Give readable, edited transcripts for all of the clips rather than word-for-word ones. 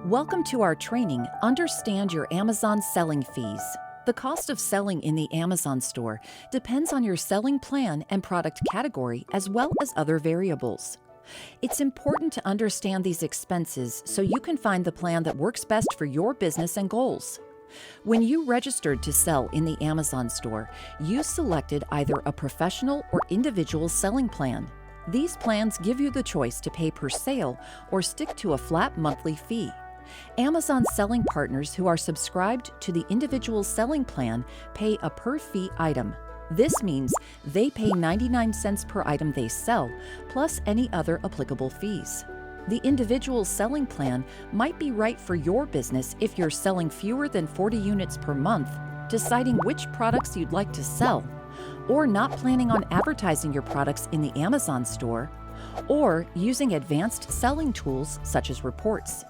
Welcome to our training, Understand Your Amazon Selling Fees. The cost of selling in the Amazon store depends on your selling plan and product category, as well as other variables. It's important to understand these expenses so you can find the plan that works best for your business and goals. When you registered to sell in the Amazon store, you selected either a professional or individual selling plan. These plans give you the choice to pay per sale or stick to a flat monthly fee. Amazon selling partners who are subscribed to the individual selling plan pay a per fee item. This means they pay 99 cents per item they sell, plus any other applicable fees. The individual selling plan might be right for your business if you're selling fewer than 40 units per month, deciding which products you'd like to sell, or not planning on advertising your products in the Amazon store, or using advanced selling tools such as reports.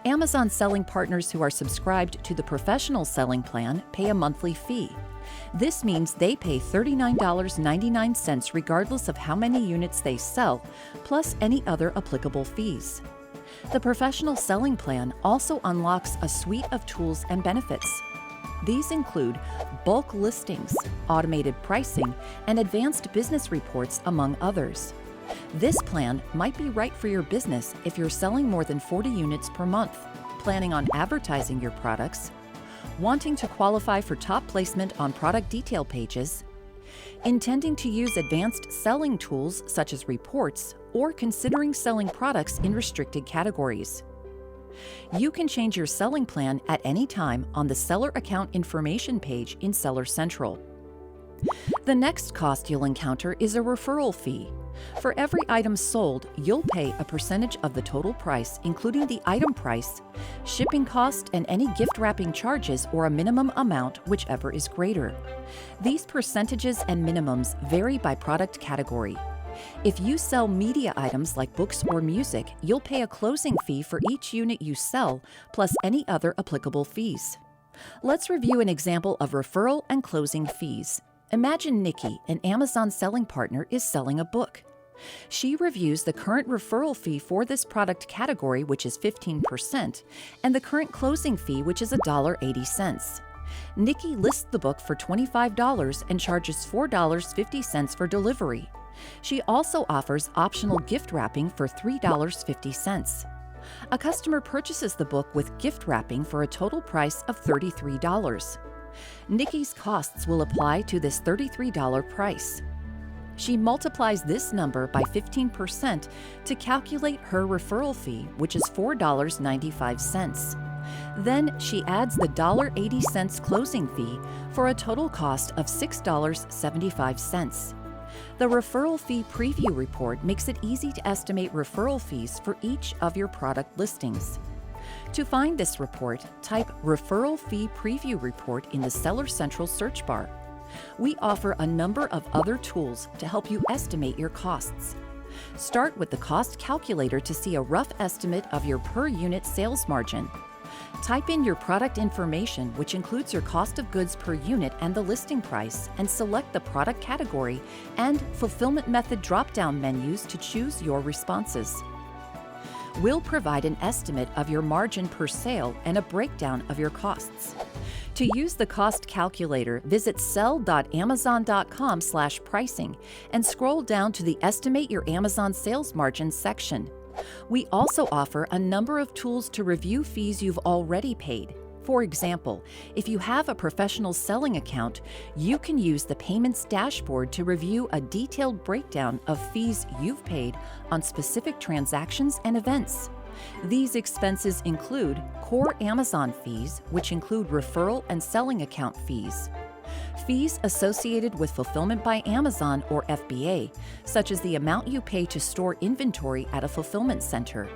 Amazon selling partners who are subscribed to the professional selling plan pay a monthly fee. This means they pay $39.99 regardless of how many units they sell, plus any other applicable fees. The professional selling plan also unlocks a suite of tools and benefits. These include bulk listings, automated pricing, and advanced business reports, among others. This plan might be right for your business if you're selling more than 40 units per month, planning on advertising your products, wanting to qualify for top placement on product detail pages, intending to use advanced selling tools such as reports, or considering selling products in restricted categories. You can change your selling plan at any time on the Seller Account Information page in Seller Central. The next cost you'll encounter is a referral fee. For every item sold, you'll pay a percentage of the total price, including the item price, shipping cost, and any gift wrapping charges, or a minimum amount, whichever is greater. These percentages and minimums vary by product category. If you sell media items like books or music, you'll pay a closing fee for each unit you sell, plus any other applicable fees. Let's review an example of referral and closing fees. Imagine Nikki, an Amazon selling partner, is selling a book. She reviews the current referral fee for this product category, which is 15%, and the current closing fee, which is $1.80. Nikki lists the book for $25 and charges $4.50 for delivery. She also offers optional gift wrapping for $3.50. A customer purchases the book with gift wrapping for a total price of $33. Nikki's costs will apply to this $33 price. She multiplies this number by 15% to calculate her referral fee, which is $4.95. Then she adds the $1.80 closing fee for a total cost of $6.75. The referral fee preview report makes it easy to estimate referral fees for each of your product listings. To find this report, type Referral Fee Preview Report in the Seller Central search bar. We offer a number of other tools to help you estimate your costs. Start with the cost calculator to see a rough estimate of your per unit sales margin. Type in your product information, which includes your cost of goods per unit and the listing price, and select the product category and fulfillment method drop-down menus to choose your responses. We'll provide an estimate of your margin per sale and a breakdown of your costs. To use the cost calculator, visit sell.amazon.com/pricing and scroll down to the Estimate Your Amazon Sales Margin section. We also offer a number of tools to review fees you've already paid. For example, if you have a professional selling account, you can use the Payments dashboard to review a detailed breakdown of fees you've paid on specific transactions and events. These expenses include core Amazon fees, which include referral and selling account fees, fees associated with Fulfillment by Amazon or FBA, such as the amount you pay to store inventory at a fulfillment center,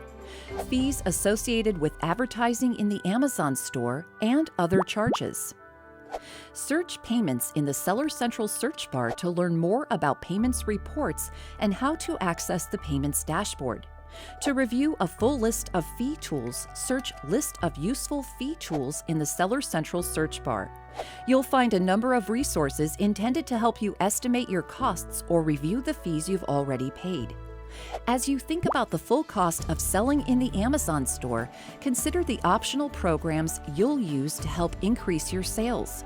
fees associated with advertising in the Amazon store, and other charges. Search Payments in the Seller Central search bar to learn more about payments reports and how to access the Payments dashboard. To review a full list of fee tools, search List of Useful Fee Tools in the Seller Central search bar. You'll find a number of resources intended to help you estimate your costs or review the fees you've already paid. As you think about the full cost of selling in the Amazon store, consider the optional programs you'll use to help increase your sales.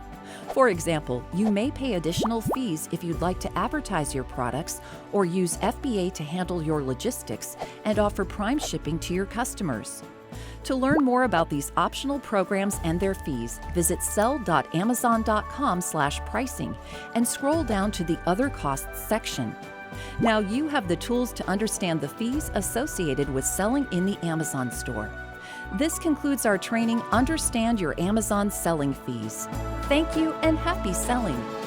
For example, you may pay additional fees if you'd like to advertise your products or use FBA to handle your logistics and offer prime shipping to your customers. To learn more about these optional programs and their fees, visit sell.amazon.com/pricing and scroll down to the Other Costs section. Now you have the tools to understand the fees associated with selling in the Amazon store. This concludes our training, Understand Your Amazon Selling Fees. Thank you and happy selling!